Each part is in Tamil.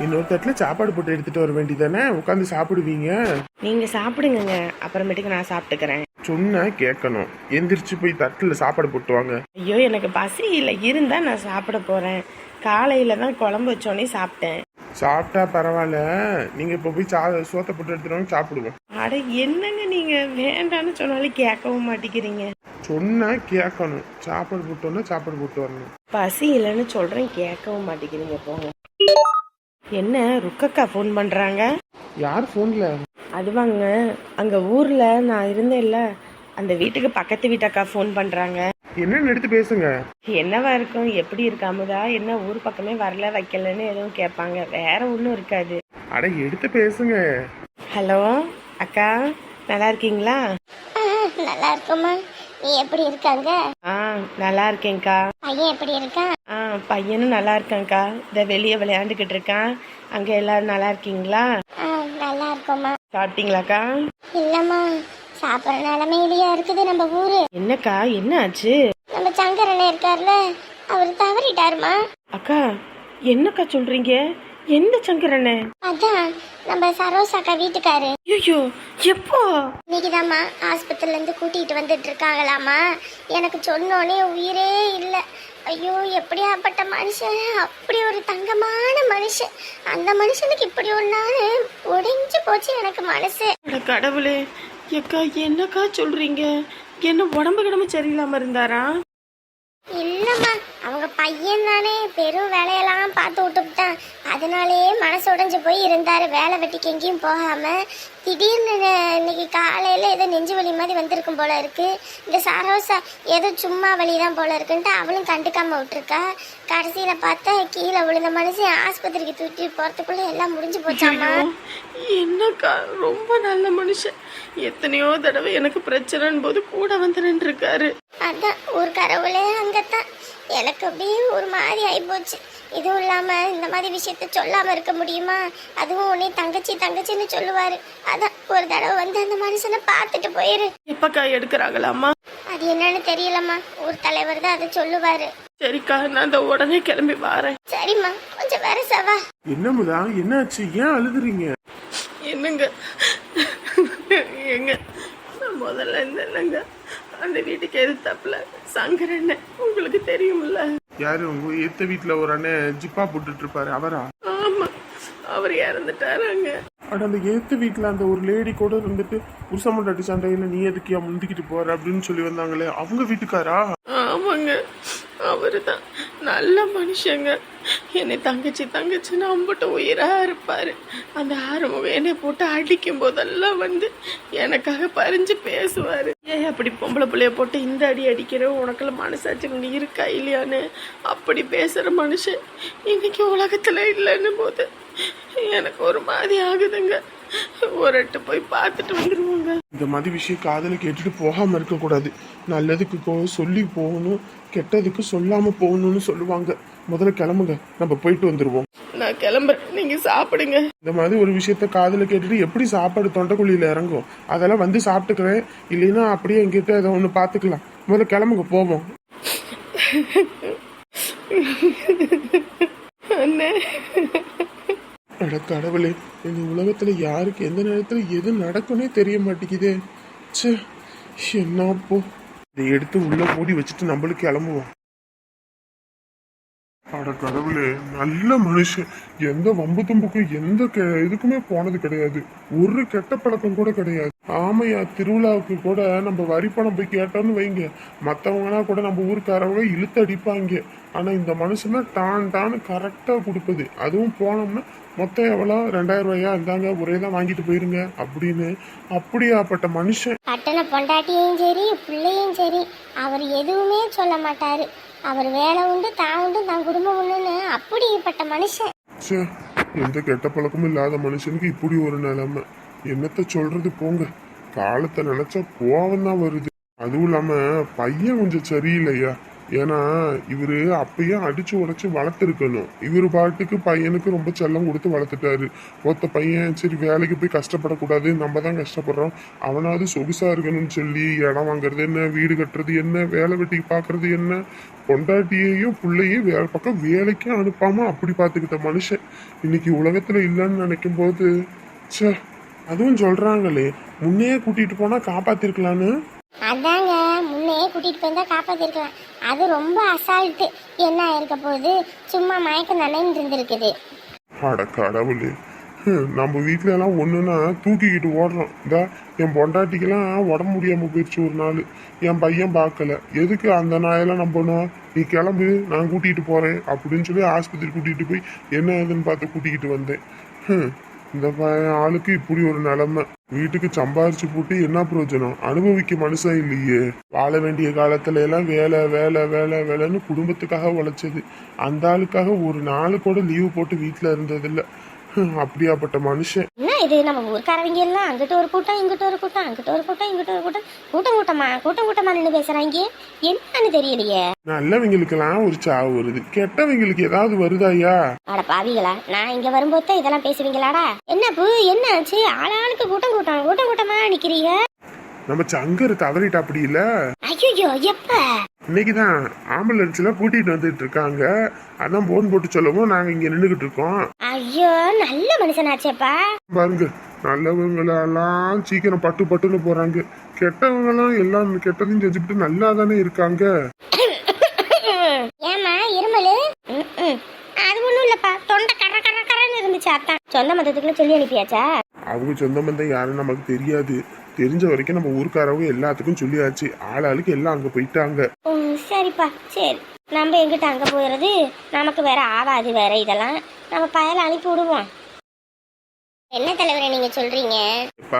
இன்னொரு தட்டுல சாப்பாடு போட்டு எடுத்துட்டு வர வேண்டியதானே, உட்காந்து சாப்பிடுவீங்க. நீங்க சாப்பிடுங்க, அப்புறமேட்டுக்கு நான் சாப்பிட்டுக்கிறேன். சொன்னா கேட்கணும். எந்திரிச்சு போய் தட்டுல சாப்பாடு போட்டு வாங்க. ஐயோ எனக்கு பசி இல்லை, இருந்தா நான் சாப்பிட போறேன். காலையில தான் குழம்பு வச்சோடனே சாப்பிட்டேன். சாப்பிட்டா பரவாயில்ல, நீங்க இப்ப போய் சோத்தை போட்டு எடுத்துட்டு வாங்க, சாப்பிடுவோம். அட என்னங்க நீங்க வேண்டான்னு சொன்னாலும் கேட்கவும் மாட்டேங்கிறீங்க. சொன்னா கேட்கணும். சாப்பாடு போட்டோன்னா சாப்பாடு போட்டு வரணும். பசி இல்லைன்னு சொல்றேன், கேட்கவும் மாட்டேங்கிறீங்க. போங்க. என்ன ருக்கக்கா ஃபோன் பண்றாங்க? யார் போன்ல? அதுவாங்க, அங்க ஊர்ல நான் இருந்தேன்ல, அந்த வீட்டுக்கு பக்கத்து வீட்டக்கா ஃபோன் பண்றாங்க. என்னன்னு எடுத்து பேசுங்க. என்னவா இருக்கும், எப்படி இருக்காமதா, என்ன ஊர் பக்கமே வரல வைக்கலன்னு எதுவும் கேட்பாங்க, வேற ஒன்றும் இருக்காது. அட எடுத்து பேசுங்க. ஹலோ அக்கா, நல்லா இருக்கீங்களா? நல்லா இருக்குமா? நீ எப்படி இருக்காங்க? நல்லா இருக்கேன்க்கா. பையன் எப்படி இருக்கான்? பையனும் நல்லா இருக்கான்க்கா. இந்த வெளியே விளையாண்டுக்கிட்டு இருக்கான். அங்க எல்லாரும் நல்லா இருக்கீங்களா? நல்லா இருக்கோமா. சாப்பிட்டீங்களாக்கா? இல்லம்மா, சாப்பிட்ற நிலைமையிலயா இருக்குது நம்ம ஊரு. என்னக்கா, என்ன ஆச்சு? நம்ம சங்கரண்ணே இருக்கார்ல, அவர் தவறிட்டாருமா. அக்கா என்னக்கா சொல்றீங்க? எந்த சங்கரண்ணே? அதான் நம்ம சரோஸ் அக்கா வீட்டுக்காரு. ஐயோ, எப்போ? இன்னைக்குதாம்மா ஆஸ்பத்திரில இருந்து கூட்டிட்டு வந்துட்டு இருக்காங்களாமா. எனக்கு சொன்னோனே உயிரே இல்லை. ஐயோ, எப்படியாப்பட்ட மனுஷன், அப்படி ஒரு தங்கமான மனுஷன். அந்த மனுஷனுக்கு இப்படி ஒரு நாள் உடைஞ்சு போச்சு எனக்கு மனசு. கடவுளே, அக்கா என்னக்கா சொல்றீங்க? என்ன உடம்பு கிடம்பு சரியில்லாம இருந்தாரா? இல்லம்மா, அவங்க பையன் தானே பெரும் வேலையெல்லாம் பார்த்து விட்டுவிட்டான். அதனாலேயே மனசு உடைஞ்சு போய் இருந்தாரு. வேலை வெட்டிக்கு எங்கேயும் போகாம திடீர்னு இன்னைக்கு காலையில ஏதோ நெஞ்சு வலி மாதிரி வந்திருக்கும் போல இருக்கு. இந்த சரோசா ஏதோ சும்மா வலிதான் போல இருக்குன்ட்டு அவளும் கண்டுக்காம விட்டுருக்கா. கடைசியில பார்த்தா கீழே விழுந்த மனுஷன் ஆஸ்பத்திரிக்கு தூக்கிட்டு போறதுக்குள்ள எல்லாம் முடிஞ்சு போச்சாமா. என்னக்கா, ரொம்ப நல்ல மனுஷன். எத்தனையோ தடவை எனக்கு பிரச்சனைன்னு போது கூட வந்து நின்று இருக்காரு. அதான் ஒரு கடவுளே அங்கத்தான். எனக்கு அப்படியே ஒரு மாதிரி ஆயிப்போச்சு. இதுவும் இல்லாம இந்த மாதிரி விஷயத்த சொல்லாம இருக்க முடியுமா? அதுவும் உன்னை தங்கச்சி தங்கச்சின்னு சொல்லுவாரு. அதான் ஒரு தடவை வந்து அந்த மனுஷனை பார்த்துட்டு போயிரு. எப்பக்கா எடுக்கிறாங்களாமா? அது என்னன்னு தெரியலம்மா, ஊர் தலைவர் தான் அதை சொல்லுவாரு. சரிக்கா, நான் இந்த உடனே கிளம்பி வரேன். சரிம்மா, கொஞ்சம் வேற சவா. என்னமுதா, என்னாச்சு? ஏன் அழுதுறீங்க? என்னங்க எங்க முதல்ல இருந்தேங்க அந்த வீட்டுக்கு எதிர்த்தாப்புல சங்கரண்ண, உங்களுக்கு தெரியும்ல? யாரு? உங்க ஏத்த வீட்டுல ஒரு அண்ணன் ஜிப்பா போட்டுட்டு இருப்பாரு, அவரா? ஆமா, அவர் இறந்துட்டாராங்க. அட, அந்த ஏத்த வீட்டுல அந்த ஒரு லேடி கூட இருந்துட்டு உருசமண்டாட்டி சண்டையில நீ எதுக்கியா முந்திக்கிட்டு போற அப்படின்னு சொல்லி வந்தாங்களே, அவங்க வீட்டுக்காரா? ஆமாங்க, அவரு தான். நல்ல மனுஷங்க. என்னை தங்கச்சி தங்கச்சின்னு அம்புட்டு உயிரா இருப்பாரு. அந்த ஆறுமுகம் என்னை போட்டு அடிக்கும் போதெல்லாம் வந்து எனக்காக பறிஞ்சு பேசுவாரு. ஏன் அப்படி பொம்பளை பிள்ளைய போட்டு இந்த அடி அடிக்கிற, உனக்குள்ள மனசாச்சு நீ இருக்கா இல்லையான்னு அப்படி பேசுற மனுஷன் இன்னைக்கு உலகத்துல இல்லைன்னு போது எனக்கு ஒரு மாதிரி ஆகுதுங்க. ஒருட்டு போய் பார்த்துட்டு வந்துருவாங்க. இந்த மாதிரி விஷயம் காதல கேட்டுட்டு போகாம இருக்க கூடாது. நல்லதுக்கு சொல்லி போகணும், கெட்டதுக்கு சொல்லாம போகணும்னு சொல்லுவாங்க. முதல்ல கிளம்புங்க, நம்ம போயிட்டு வந்துருவோம். நான் கிளம்புறேன், நீங்க சாப்பிடுங்க. இந்த மாதிரி ஒரு விஷயத்த காதல கேட்டுட்டு எப்படி சாப்பாடு தொண்டைக்குழியில இறங்கும்? அதெல்லாம் வந்து சாப்பிட்டுக்கிறேன், இல்லைன்னா அப்படியே எங்கிட்ட ஏதோ ஒண்ணு பாத்துக்கலாம். முதல்ல கிளம்புங்க, போவோம். அண்ணே, அட கடவுளே, இந்த உலகத்துல யாருக்கு எந்த நேரத்துல எது நடக்கும்னே தெரிய மாட்டேங்குதே. ச்சே, என்னப்போ இதை எடுத்து உள்ள மூடி வச்சுட்டு நம்மளுக்கு கிளம்புவோம். அட கடவுளே, நல்ல மனுஷன். எந்த வம்பு தும்புக்கும் எந்த இதுக்குமே போனது கிடையாது. ஒரு கெட்ட பழக்கம் கூட கிடையாது. ஆமையா, திருவிழாவுக்கு கூட நம்ம வரி பணம் போய் கேட்டோம்னு வைங்க, மற்றவங்கன்னா கூட நம்ம ஊருக்காரவங்க இழுத்து அடிப்பாங்க. ஆனா இந்த மனுஷன் தான் டான்னு கரெக்டா கொடுப்பது. அதுவும் போனோம்னா மொத்தம் எவ்வளோ, 2000 ரூபாயா, இருந்தாங்க ஒரே தான் வாங்கிட்டு போயிருங்க அப்படின்னு. அப்படியாப்பட்ட மனுஷன். பட்டண பொண்டாட்டியும் சரி பிள்ளையும் சரி அவர் எதுவுமே சொல்ல மாட்டாரு. அவர் வேலை உண்டு, தான் உண்டு, தான் குடும்பம் உண்டுன்னு அப்படிப்பட்ட மனுஷன். சே, எந்த கெட்ட பழக்கமும் இல்லாத மனுஷனுக்கு இப்படி ஒரு நிலைமை. என்னத்த சொல்றது, போங்க. காலத்தை நினைச்சா கோவம் தான் வருது. அதுவும் இல்லாம பையன் கொஞ்சம் சரியில்லையா. ஏன்னா இவரு அப்பயும் அடிச்சு உடைச்சு வளர்த்துருக்கணும். இவரு பாட்டுக்கு பையனுக்கு ரொம்ப செல்லம் கொடுத்து வளர்த்துட்டாரு. ஒத்த பையன் சரி வேலைக்கு போய் கஷ்டப்படக்கூடாது, நம்ம தான் கஷ்டப்படுறோம், அவனாவது சொகுசா இருக்கணும்னு சொல்லி இடம் வாங்குறது என்ன, வீடு கட்டுறது என்ன, வேலை வெட்டி பாக்குறது என்ன, பொண்டாட்டியையும் பிள்ளையும் வேற பக்கம் வேலைக்கும் அனுப்பாம அப்படி பாத்துக்கிட்ட மனுஷன் இன்னைக்கு உலகத்துல இல்லைன்னு நினைக்கும் போது ச்சே. அதுவும் சொல்றாங்களே முன்னே கூட்டிட்டு போனா காப்பாத்திருக்கலான்னு. அதாங்க முன்னே கூட்டிட்டு போயிருந்தா காப்பாத்திருக்கலாம். அது ரொம்ப அசால்ட்டு. என்ன ஆயிருக்க போகுது, சும்மா மயக்கம் தானே இருந்திருக்குது. அட கடவுளே, நம்ம வீட்ல எல்லாம் ஒண்ணுன்னா தூக்கிக்கிட்டு ஓடுறோம். இந்த என் பொண்டாட்டிக்கெல்லாம் உடம்பு முடியாம போயிடுச்சு ஒரு நாள், என் பையன் பார்க்கல. எதுக்கு அந்த நாயெல்லாம் நம்பணும், நீ கிளம்பு நான் கூட்டிகிட்டு போறேன் அப்படின்னு சொல்லி ஆஸ்பத்திரி கூட்டிகிட்டு போய் என்ன ஏதுன்னு பார்த்து கூட்டிகிட்டு வந்தேன். இந்த ஆளுக்கு இப்படி ஒரு நிலைமை. வீட்டுக்கு சம்பாரிச்சு போட்டு என்ன பிரயோஜனம், அனுபவிக்க மனுஷன் இல்லையே. வாழ வேண்டிய காலத்துல எல்லாம் வேலை வேலை வேலை வேலைன்னு குடும்பத்துக்காக உழைச்சது. அந்த ஆளுக்காக ஒரு நாள் கூட லீவு போட்டு வீட்டுல இருந்ததில்ல. அப்படியாப்பட்ட மனுஷன். என்ன இது, நம்ம ஊர்க்காரவங்க எல்லாம் அங்கிட்ட ஒரு கூட்டம் இங்கிட்ட ஒரு கூட்டம், அங்கிட்ட ஒரு கூட்டம் இங்கிட்ட ஒரு கூட்டம், கூட்டம் கூட்டமா நின்று பேசுறாங்க. என்னன்னு தெரியலையே. நல்லவங்களுக்கெல்லாம் ஒரு சாவு வருது, கெட்டவங்களுக்கு ஏதாவது வருதாயா? அட பாவிகளா, நான் இங்க வரும்போது இதெல்லாம் பேசுவீங்களாடா? என்ன பூ, என்ன ஆச்சு? ஆளாளுக்கு கூட்டம் கூட்டம் கூட்டம் கூட்டமா நிக்கிறீங்க. நம்ம சங்கர் தவறிட்டா அப்படி இல்ல. ஐயோ, எப்ப? இன்னைக்குதான் ஆம்புலன்ஸ்ல கூட்டிட்டு வந்துட்டு இருக்காங்க. அதான் போன் போட்டு சொல்லவும் நாங்க இங்க நின்னுகிட்டு இருக்கோம். ஐயோ, நல்ல மனுஷனாச்சேப்பா. பாருங்க, நல்லவங்களெல்லாம் சீக்கிரம் பட்டு பட்டுன்னு போறாங்க, கெட்டவங்க எல்லாம் எல்லாம் கெட்டதையும் செஞ்சுட்டு நல்லா தானே இருக்காங்க. ஏமா இருமலு? அது ஒண்ணும் இல்லப்பா, தொண்டை கர கர கரன்னு இருந்துச்சு. அத்தான் சொந்த மதத்துக்குள்ள சொல்லி அனுப்பியாச்சா? அவங்க சொந்த பந்தம் யாரும் நமக்கு தெரியாது. தெரிஞ்ச வரைக்கும் நம்ம ஊருக்காரவங்க எல்லாத்துக்கும் சொல்லியாச்சு. ஆளாளுக்கு எல்லாம் அங்க போயிட்டாங்க. சரிப்பா, சரி. நம்ம எங்கிட்ட அங்க போயிடுறது, நமக்கு வேற ஆவாது வேற. இதெல்லாம் நம்ம பயல அனுப்பி விடுவோம். என்ன தலைவரே நீங்க சொல்றீங்க? இப்ப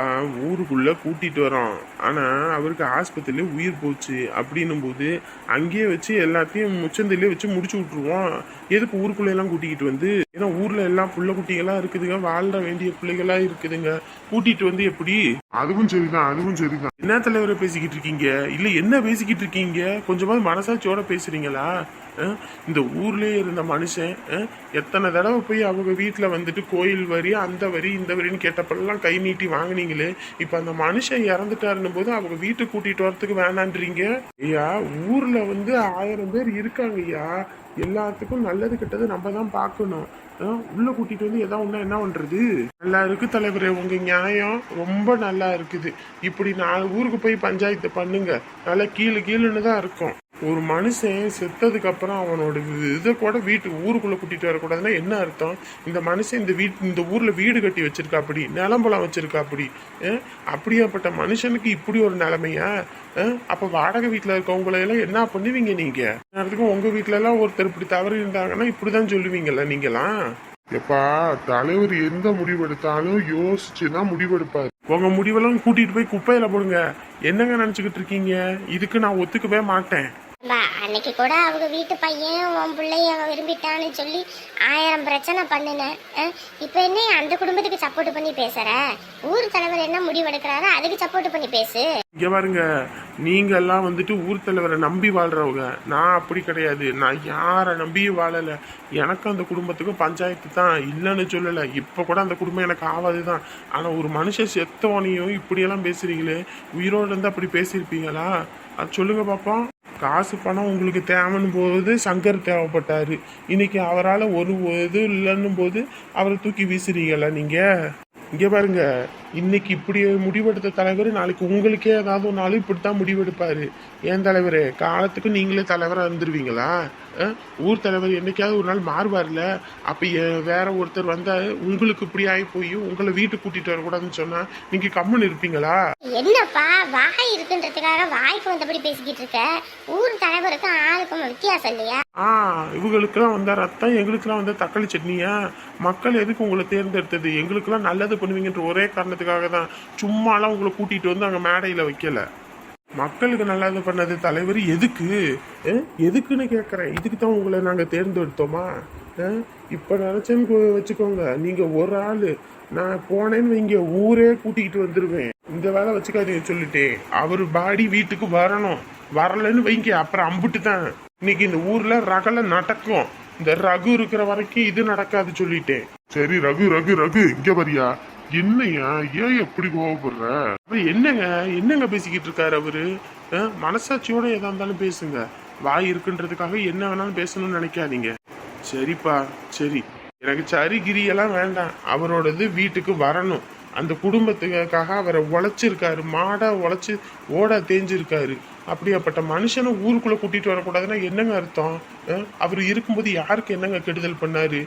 ஊருக்குள்ள கூட்டிட்டு வரோம், ஆனா அவருக்கு ஆஸ்பத்திரியில உயிர் போச்சு அப்படின்னும் போது அங்கேயே வச்சு எல்லாத்தையும் முச்சந்திலே வச்சு முடிச்சு விட்டுருவோம். எதுக்கு ஊருக்குள்ள எல்லாம் கூட்டிக்கிட்டு வந்து? ஏன்னா ஊர்ல எல்லாம் புள்ள குட்டிகளா இருக்குதுங்க, வாழ்ற வேண்டிய பிள்ளைகளா இருக்குதுங்க, கூட்டிட்டு வந்து எப்படி? அதுவும் சரிதான், அதுவும் சரிதான். என்ன தலைவரை பேசிக்கிட்டு இருக்கீங்க? இல்ல என்ன பேசிக்கிட்டு இருக்கீங்க? கொஞ்சமாவது மனசாட்சியோட பேசுறீங்களா? இந்த ஊர்லயே இருந்த மனுஷன் எத்தனை தடவை போய் அவங்க வீட்டுல வந்துட்டு கோயில் வரி அந்த வரி இந்த வரின்னு கேட்டப்பெல்லாம் கை நீட்டி வாங்கினீங்களே. இப்ப அந்த மனுஷன் இறந்துட்டாருன்னு போது அவங்க வீட்டுக்கு கூட்டிட்டு வரத்துக்கு வேணான்றீங்க. ஐயா, ஊர்ல வந்து 1000 பேர் இருக்காங்க ஐயா, எல்லாத்துக்கும் நல்லது கெட்டது நம்ம தான் பார்க்கணும். உள்ள கூட்டிட்டு வந்து எதா ஒண்ணா என்ன பண்றது? நல்லா இருக்கு தலைவரே, உங்க நியாயம் ரொம்ப நல்லா இருக்குது. இப்படி 4 ஊருக்கு போய் பஞ்சாயத்து பண்ணுங்க, நல்லா கீழே கீழுன்னு தான் இருக்கும். ஒரு மனுஷன் செத்ததுக்கு அப்புறம் அவனோட இதை கூட வீட்டுக்கு ஊருக்குள்ள கூட்டிட்டு வரக்கூடாதுன்னா என்ன அர்த்தம்? இந்த மனுஷன் இந்த ஊர்ல வீடு கட்டி வச்சிருக்கா, அப்படி நிலம்பலம் வச்சிருக்கா, அப்படி அப்படியாப்பட்ட மனுஷனுக்கு இப்படி ஒரு நிலைமையா? அப்ப வாடகை வீட்டுல இருக்கவங்களை எல்லாம் என்ன பண்ணுவீங்க நீங்க? நேரத்துக்கு உங்க வீட்டுல எல்லாம் ஒருத்தர் இப்படி தவறி இருந்தாங்கன்னா இப்படிதான் சொல்லுவீங்கல்ல நீங்களாம். எப்பா, தலைவர் எந்த முடிவெடுத்தாலும் யோசிச்சுதான் முடிவெடுப்பாரு. உங்க முடிவெல்லாம் கூட்டிட்டு போய் குப்பையில போடுங்க. என்னங்க நினைச்சுக்கிட்டு இருக்கீங்க? இதுக்கு நான் ஒத்துக்கவே மாட்டேன். அன்னைக்கு கூட அவங்க வீட்டு பையன் உன் பிள்ளைய விரும்பிட்டான்னு சொல்லி 1000 பிரச்சனை பண்ணினேன். இப்ப என்ன அந்த குடும்பத்துக்கு சப்போர்ட் பண்ணி பேசுற? ஊர் தலைவர் என்ன முடிவெடுக்கிறாரோ அதுக்கு சப்போர்ட் பண்ணி பேசு. இங்க பாருங்க, நீங்க எல்லாம் வந்துட்டு ஊர் தலைவரை நம்பி வாழ்றவங்க, நான் அப்படி கிடையாது. நான் யாரை நம்பியும் வாழல. எனக்கு அந்த குடும்பத்துக்கும் பஞ்சாயத்து தான், இல்லைன்னு சொல்லல. இப்ப கூட அந்த குடும்பம் எனக்கு ஆவாதுதான். ஆனா ஒரு மனுஷன் செத்தவனையும் இப்படியெல்லாம் பேசுறீங்களே, உயிரோடு இருந்தா அப்படி பேசியிருப்பீங்களா? அது சொல்லுங்க பாப்போம். காசு பணம் உங்களுக்கு தேவைன்னு போது சங்கர் தேவைப்பட்டாரு, இன்னைக்கு அவரால் ஒரு இது இல்லைன்னு போது அவரை தூக்கி வீசுறீங்களா நீங்க? இங்க பாருங்க, இன்னைக்கு இப்படி முடிவெடுத்த தலைவர் நாளைக்கு உங்களுக்கே ஏதாவது ஒரு நாள் இப்படித்தான் முடிவெடுப்பாரு. ஏன் தலைவரே, காலத்துக்கு நீங்களே தலைவராக இருந்துருவீங்களா? ஊர் தலைவர் என்னைக்காவது ஒரு நாள் மாறுவார்ல. அப்ப வேற ஒருத்தர் வந்தா உங்களுக்கு இப்படி ஆகி போய் உங்களை வீட்டுக்கு கூட்டிட்டு வரக்கூடாதுன்னு சொன்னா நீங்க கம்முன்னு இருப்பீங்களா? என்னப்பா வாய் இருக்குன்றதுக்காக வாய்க்கு வந்தபடி பேசிக்கிட்டு இருக்க? ஊர் தலைவருக்கும் ஆளுக்கும் வித்தியாசம் இல்லையா? இவங்களுக்கெல்லாம் வந்தா ரத்தம், எங்களுக்கெல்லாம் வந்தா தக்காளி சட்னியா? மக்கள் எதுக்கு உங்களை தேர்ந்தெடுத்தது? எங்களுக்கெல்லாம் நல்லது பண்ணுவீங்கன்ற ஒரே காரணத்துக்காக தான். சும்மாலாம் உங்களை கூட்டிட்டு வந்து அங்க மேடையில வைக்கல. மக்களுக்கு நல்லது பண்ணது தலைவர் எதுக்கு? எதுக்குன்னு கேட்குறேன். இதுக்கு தான் உங்களை நாங்கள் தேர்ந்தெடுத்தோமா? இப்போ நினச்சேன்னு வச்சுக்கோங்க, நீங்கள் ஒரு ஆள், நான் போனேன்னு வைங்க ஊரே கூட்டிகிட்டு வந்துடுவேன். இந்த வேலை வச்சுக்காதீங்க சொல்லிட்டேன். அவர் பாடி வீட்டுக்கு வரணும், வரலன்னு வைங்க அப்புறம் அம்புட்டு தான். இன்னைக்கு இந்த ஊர்ல ரகல நடக்கும். இந்த ரகு இருக்கிற வரைக்கும் இது நடக்காது சொல்லிட்டேன். சரி ரகு ரகு ரகு இங்க வரியா? என்னையா ஏன் எப்படி கோவப்படுற? என்னங்க பேசிக்கிட்டு இருக்காரு அவரு? மனசாட்சியோட எதா இருந்தாலும் பேசுங்க. வாய் இருக்குன்றதுக்காக என்ன வேணாலும் பேசணும்னு நினைக்காதீங்க. சரிப்பா சரி, எனக்கு சரி கிரியெல்லாம் வேண்டாம். அவரோடது வீட்டுக்கு வரணும். அந்த குடும்பத்துக்காக அவரை உழைச்சிருக்காரு, மாடா உழைச்சி ஓடா தேஞ்சிருக்காரு. அப்படியாப்பட்ட மனுஷனை ஊருக்குள்ள கூட்டிட்டு வரக்கூடாதுன்னா என்னங்க அர்த்தம்? அவர் இருக்கும்போது யாருக்கு என்னங்க கெடுதல் பண்ணாரு?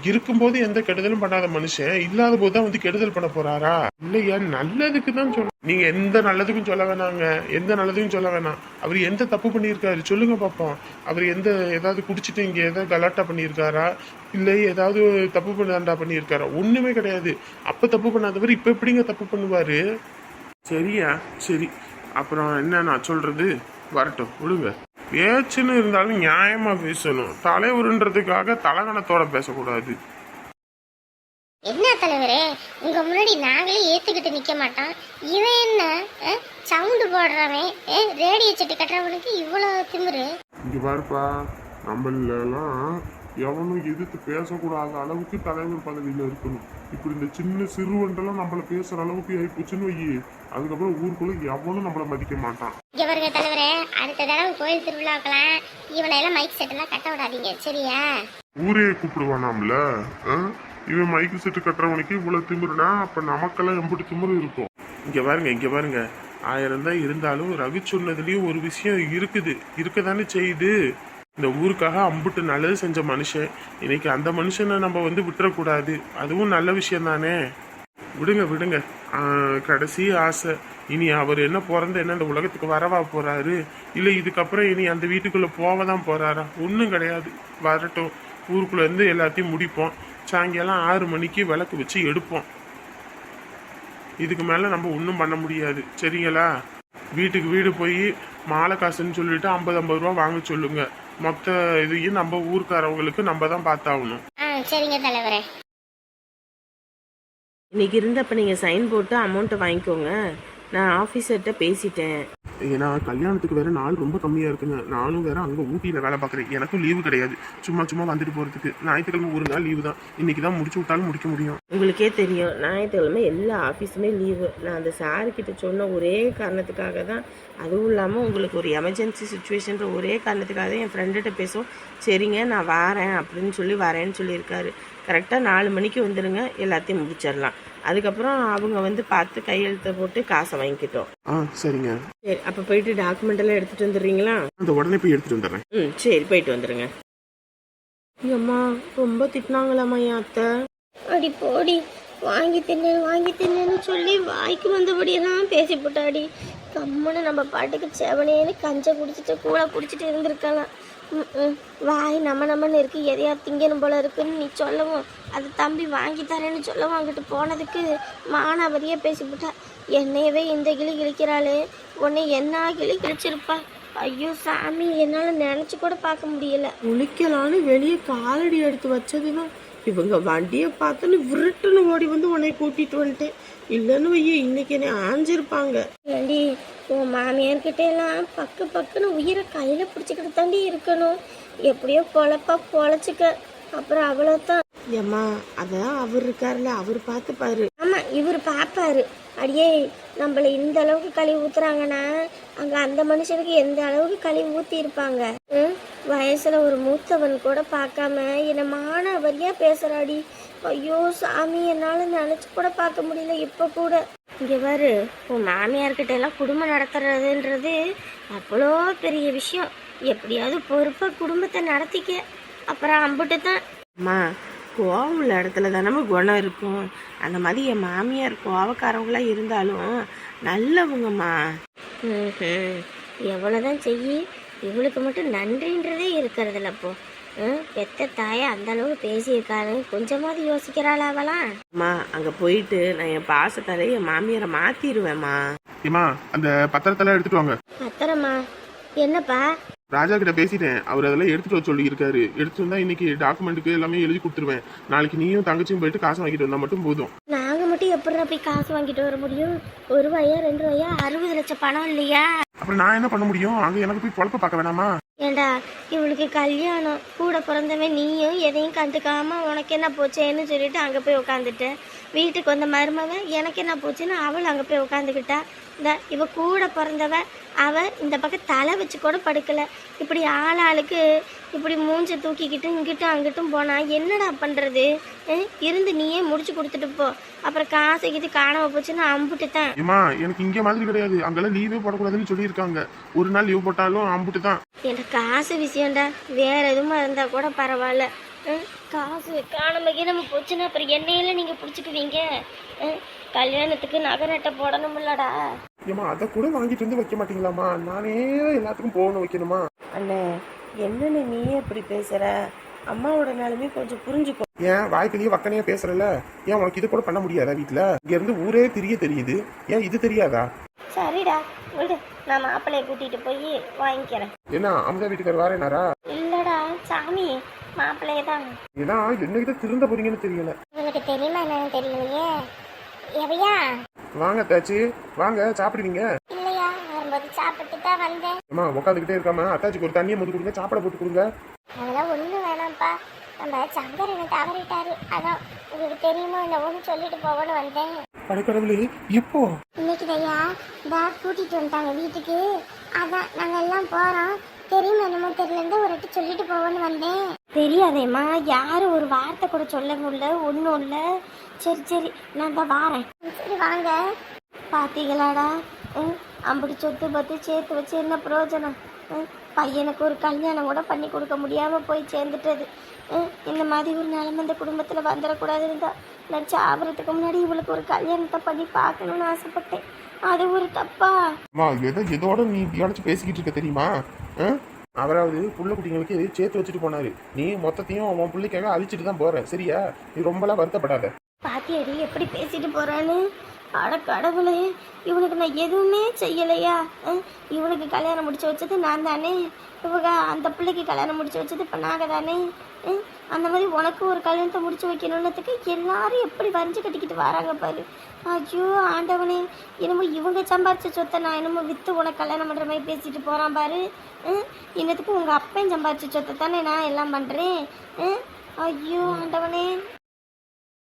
இருக்கும்போது எந்த கெடுதலும் பண்ணாத மனுஷன் இல்லாத போதுதான் வந்து கெடுதல் பண்ண போறாரா? இல்லையா, நல்லதுக்கு தான் சொல்ல. நீங்க எந்த நல்லதுக்கும் சொல்ல வேணாங்க, எந்த நல்லதுக்கும் சொல்ல வேணாம். அவர் எந்த தப்பு பண்ணியிருக்காரு சொல்லுங்க பாப்போம். அவர் ஏதாவது குடிச்சிட்டு இங்க ஏதாவது கலாட்டா பண்ணியிருக்காரா, இல்லை ஏதாவது தப்பு பண்ணாண்டா பண்ணியிருக்காரா? ஒண்ணுமே கிடையாது. அப்ப தப்பு பண்ணாதவர் இப்ப எப்படிங்க தப்பு பண்ணுவாரு? சரியா சரி, அப்புறம் என்ன நான் சொல்றது? வரட்டும் விடுங்க. பேச்சுன்னு இருந்தாலும் நியாயமா பேசணும். தலைவருன்றதுக்காக தலகணத்தோட பேசக்கூடாது. என்ன தலைவரே, உங்க முன்னாடி நாங்களே ஏத்துக்கிட்டு நிக்க மாட்டோம். இவன் என்ன சவுண்டு போடுறவன், ரேடியோ செட்டு கட்டுறவனுக்கு இவ்வளவு திமிரு. இங்க பாருப்பா, நம்மளெல்லாம் எவனும் எதிர்த்து பேசக்கூடாத அளவுக்கு தலைவர் பதவியில இருக்கணும். இப்படி இந்த சின்ன சிறுவண்டெல்லாம் நம்மள பேசுற அளவுக்கு ஆயிப்போச்சுன்னு வையி, அதுக்கப்புறம் ஊருக்குள்ள எவனும் நம்மள மதிக்க மாட்டான். இங்க பாருங்க தலைவரே, அடுத்த தடவை கோயில் திருவிழாக்கெல்லாம் இவனை எல்லாம் மைக் செட் எல்லாம் கட்ட விடாதீங்க சரியா? ஊரே கூப்பிடுவானாம்ல. இவன் மைக்கு செட்டு கட்டுறவனுக்கு இவ்வளவு திமிருனா அப்ப நமக்கெல்லாம் எம்பிட்டு திமிரு இருக்கும். இங்க பாருங்க 1000 தான் இருந்தாலும் ரவி சொன்னதுலயும் ஒரு விஷயம் இருக்குது, இருக்கதானே செய்யுது. இந்த ஊருக்காக அம்புட்டு நல்லது செஞ்ச மனுஷன், இன்னைக்கு அந்த மனுஷனை நம்ம வந்து விட்டுறக்கூடாது. அதுவும் நல்ல விஷயம் தானே. விடுங்க. கடைசி ஆசை, இனி அவர் என்ன பிறந்த என்ன இந்த உலகத்துக்கு வரவா போறாரு, இல்லை இதுக்கப்புறம் இனி அந்த வீட்டுக்குள்ள போவதான் போறாரா? ஒன்றும் கிடையாது. வரட்டும், ஊருக்குள்ள இருந்து எல்லாத்தையும் முடிப்போம். சாயங்காலம் 6 மணிக்கு விளக்கு வச்சு எடுப்போம். இதுக்கு மேல நம்ம ஒன்றும் பண்ண முடியாது சரிங்களா? வீட்டுக்கு வீடு போய் மாலை காசுன்னு சொல்லிட்டு 50 ரூபா வாங்க சொல்லுங்க. மொத்த இதையும் நம்ம ஊருக்காரவங்களுக்கு நம்ம தான் பார்த்தாகணும். சரிங்க தலைவரே. இன்னைக்கு இருந்தப்ப நீங்கள் சைன் போட்டு அமௌண்ட்டை வாங்கிக்கோங்க. நான் ஆஃபீஸர்கிட்ட பேசிட்டேன். ஏன்னா கல்யாணத்துக்கு வேற நாள் ரொம்ப கம்மியா இருக்குங்க. நானும் வேற அங்க ஊட்டியில வேலை பார்க்குறேன். எனக்கும் லீவு கிடையாது. சும்மா வந்துட்டு போறதுக்கு. ஞாயிற்றுக்கிழமை ஒரு நாள் லீவு தான். இன்னைக்கு தான் முடிச்சு விட்டாலும் முடிக்க முடியும். உங்களுக்கே தெரியும், ஞாயிற்றுக்கிழமை எல்லா ஆஃபீஸுமே லீவு. நான் அந்த சாருக்கிட்ட சொன்ன ஒரே காரணத்துக்காக தான், அதுவும் இல்லாமல் உங்களுக்கு ஒரு எமர்ஜென்சி சுச்சுவேஷன்ற ஒரே காரணத்துக்காக தான் என் ஃப்ரெண்டுகிட்ட பேசுவோம். சரிங்க நான் வரேன் அப்படின்னு சொல்லி வரேன்னு சொல்லியிருக்காரு. கரெக்டாக 4 மணிக்கு வந்துடுங்க, எல்லாத்தையும் முடிச்சிடலாம். அதுக்கப்புறம் அவங்க வந்து பார்த்து கையெழுத்தை போட்டு காசை வாங்கிக்கிட்டோம். சரிங்க. சரி, அப்போ போயிட்டு டாக்குமெண்ட் எல்லாம் எடுத்துகிட்டு வந்துடுறீங்களா? அந்த உடனே போய் எடுத்துட்டு வந்துடுறேன். சரி போயிட்டு வந்துடுங்க. அம்மா ரொம்ப திட்டினாங்களாம்மா என் அத்தை. அடி போடி, வாங்கி தின்னு சொல்லி வாய்க்கு வந்தபடியெல்லாம் பேசி போட்டாடி. கம்முன்னு நம்ம பாட்டுக்கு செவனேன்னு கஞ்சை குடிச்சிட்டு கூட குடிச்சிட்டு இருந்திருக்கலாம். வாய் நம்மன்னு இருக்கு, எதையா திங்கணும் போல இருக்குன்னு நீ சொல்லவும், அது தம்பி வாங்கி தரேன்னு சொல்லவும் அங்கிட்டு போனதுக்கு மானாவரியா பேசிவிட்டா. என்னையவே இந்த கிளி கிழிக்கிறாளே, உன்னை என்ன கிளி கிழிச்சிருப்பா. ஐயோ சாமி, என்னால நினைச்சு கூட பார்க்க முடியல. குளிக்கலான்னு வெளியே காலடி எடுத்து வச்சதுதான் இவங்க வண்டியை பார்த்துன்னு விருட்டுன்னு ஓடி வந்து உன்னை கூட்டிட்டு வந்துட்டேன். இல்லைன்னு வைய இன்னைக்கு என்னை ஆஞ்சிருப்பாங்க. ஏண்டி, உன் மாமியார்கிட்ட எல்லாம் பக்குன்னு உயிரை கையில பிடிச்சிக்கிட்டு தாண்டி இருக்கணும். எப்படியோ பொழைச்சிக்க, அப்புறம் அவ்வளவுதான். ஏம்மா அதான் அவர் இருக்காருல்ல, அவர் பார்த்துப்பாரு. ஆமா, இவர் பாப்பாரு. அடியே, நம்மள இந்த அளவுக்கு கழுவி ஊத்துறாங்கன்னா அங்க அந்த மனுஷனுக்கு எந்த அளவுக்கு கழுவி ஊத்தி இருப்பாங்க. வயசுல ஒரு மூத்தவன் கூட பார்க்காம என்ன மானாவரியா பேசுறாடி. ஐயோ சாமி, என்னால நினைச்சு கூட பார்க்க முடியல இப்ப கூட. இங்க பாரு, உன் மாமியார்கிட்ட எல்லாம் குடும்பம் நடத்துறதுன்றது அவ்வளோ பெரிய விஷயம். எப்படியாவது பொறுப்பா குடும்பத்தை நடத்திக்க, அப்புறம் அம்புட்டு தான். அம்மா, கோவம் உள்ள இடத்துல தானே குணம் இருக்கும். அந்த மாதிரி என் மாமியார் கோவக்காரவங்களா இருந்தாலும் நல்லவங்கம்மா. எவ்வளவுதான் செய்யி, இவளுக்கு மட்டும் நன்றின்றதே இருக்கிறதுல. அப்போ பெத்த தாய அந்த அளவு பேசியிருக்காரு, கொஞ்சமாவது யோசிக்கிறாள் அவளாம். அம்மா, அங்க போயிட்டு நான் என் பாசத்தாலே என் மாமியாரை மாத்திருவேம்மா. ஏமா, அந்த பத்திரத்தெல்லாம் எடுத்துட்டு வாங்க. பத்திரமா? என்னப்பா? ராஜா கிட்ட பேசிட்டேன். அவர் அதெல்லாம் எடுத்துட்டு வர சொல்லி இருக்காரு. எடுத்துட்டு வந்தா இன்னைக்கு டாக்குமெண்ட்டுக்கு எல்லாமே எழுதி கொடுத்துருவேன். நாளைக்கு நீயும் தங்கச்சியும் போயிட்டு காசு வாங்கிட்டு வந்தா மட்டும் போதும். நாங்க மட்டும் எப்படி போய் காசு வாங்கிட்டு வர முடியும்? 1 ரூபாயா 2 ரூபாயா 60 லட்சம் பணம் இல்லையா? அப்புறம் நான் என்ன பண்ண முடியும்? அங்க எனக்கு போய் பொழப்ப பார்க்க வேணாமா? ஏண்டா இவளுக்கு கல்யாணம், கூட பிறந்தவன் நீயும் எதையும் கண்டுக்காம உனக்கு என்ன போச்சேன்னு சொல்லிட்டு அங்கே போய் உட்காந்துட்ட. வீட்டுக்கு வந்த மருமவன் எனக்கு என்ன போச்சுன்னு அவள் அங்கே போய் உட்காந்துக்கிட்டா. இந்த இவ கூட பிறந்தவ அவள் இந்த பக்கம் தலை வச்சு கூட படுக்கலை. இப்படி ஆளாளுக்கு இப்படி மூஞ்சை தூக்கிக்கிட்டு இங்கிட்டும் அங்கிட்டும் போனா என்னடா பண்ணுறது? இருந்து நீயே முடிச்சு கொடுத்துட்டு போ. அப்புறம் காசைக்கிட்டு காணாம போச்சுன்னு அம்புட்டு தான். ஏமா எனக்கு இங்க மாதிரி கிடையாது, அங்கெல்லாம் லீவே போடக்கூடாதுன்னு சொல்லியிருக்காங்க. ஒரு நாள் லீவ் போட்டாலும் அம்புட்டு தான். எனக்கு காசு விஷயம்டா, வேற எதுவுமா இருந்தா கூட பரவாயில்ல. காசு காணாம நம்ம போச்சுன்னா அப்புறம் என்னையில நீங்க பிடிச்சிக்குவீங்க. கல்யாணத்துக்கு நகை நட்டை போடணும்லடா. ஏமா அதை கூட வாங்கிட்டு வந்து வைக்க மாட்டீங்களாமா? நானே எல்லாத்துக்கும் போகணும் வைக்கணுமா? அண்ணே என்னன்னு நீயே இப்படி பேசுற? அம்மாவோட நிலைமை கொஞ்சம் புரிஞ்சுக்கோ. ஏன் வாய்க்கிலேயே வக்கனையா பேசுறல? ஏன் உனக்கு இது கூட பண்ண முடியாதா? வீட்டுல இங்க இருந்து ஊரே தெரியுது, ஏன் இது தெரியாதா? சரிடா விடு, நான் மாப்பிள்ளைய கூட்டிட்டு போய் வாங்கிக்கிறேன். என்ன அமுதா வீட்டுக்கார் வாரேனாரா? இல்லடா சாமி, மாப்பிள்ளைய தான். ஏன்னா என்னகிட்ட திருந்த போறீங்கன்னு தெரியல. உங்களுக்கு தெரியுமா என்னன்னு தெரியலையே. எவையா வாங்க தாச்சி, வாங்க சாப்பிடுவீங்க. இல்லையா, வரும்போது சாப்பிட்டு தான் வந்தேன். அம்மா உட்காந்துக்கிட்டே இருக்காம அத்தாச்சிக்கு ஒரு தண்ணியை முது கொடுங்க, சாப்பாட போட்டு கொடுங்க. அதெல்லாம் ஒன்றும் வேணாம்ப்பா, நம்ம சங்கர் என்ன தவறிட்டாரு. அதான் உங்களுக்கு தெரியுமா என்னவோன்னு சொல்லிட்டு போவோன்னு வந்தேன். படைக்கடவுளே, எப்போ? இன்னைக்கு ஐயா பேக் கூட்டிட்டு வந்துட்டாங்க வீட்டுக்கு. அதான் நாங்க எல்லாம் போறோம். தெரியுமா என்னமோ தெரியல, ஒரு வாட்டி சொல்லிட்டு போவோன்னு வந்தேன். தெரியாதேம்மா, யாரும் ஒரு வார்த்தை கூட சொல்ல முடியல, ஒன்றும் இல்லை. சரி சரி, நான் தான் வாரேன். சரி வாங்க. பார்த்தீங்களாடா, அப்படி சொத்து பத்து சேர்த்து வச்சு என்ன பிரயோஜனம்? பையனுக்கு ஒரு கல்யாணம் கூட பண்ணி கொடுக்க முடியாமல் போய் சேர்ந்துட்டது. இந்த மாதிரி ஒரு நிலைமை இந்த குடும்பத்தில் வந்துடக்கூடாதுன்னு தான் நான் சாப்பிட்றதுக்கு முன்னாடி இவளுக்கு ஒரு கல்யாணத்தை பண்ணி பார்க்கணும்னு ஆசைப்பட்டேன். அது ஒரு தப்பா? எதோட நீ நினைச்சு பேசிக்கிட்டு இருக்க தெரியுமா? அவராவது புள்ள குட்டிங்களுக்கு சேர்த்து வச்சுட்டு போனாரு, நீ மொத்தத்தையும் உன் பிள்ளைக்காக அழிச்சிட்டு தான் போற. சரியா? நீ ரொம்பலாம் வருத்தப்படாத. பாத்தியடி எப்படி பேசிட்டு போறான்னு. அட கடவுளே, இவனுக்கு நான் எதுவுமே செய்யலையா? இவனுக்கு கல்யாணம் முடிச்சு வச்சது நான் தானே. இவங்க அந்த பிள்ளைக்கு கல்யாணம் முடிச்சு வச்சது இப்போ நாங்கள் தானே. அந்த மாதிரி உனக்கு ஒரு கல்யாணத்தை முடிச்சு வைக்கணுன்னதுக்கு எல்லாரும் எப்படி வரைஞ்சு கட்டிக்கிட்டு வராங்க பாரு. ஐயோ ஆண்டவனே, என்னமோ இவங்க சம்பாரிச்ச சொத்தை நான் என்னமோ விற்று உனக்கு கல்யாணம் பண்ணுற மாதிரி பேசிட்டு போகிறான் பாரு. இன்னத்துக்கு உங்கள் அப்பையும் சம்பாரிச்ச சொத்தை தானே நான் எல்லாம் பண்ணுறேன். ஐயோ ஆண்டவனே.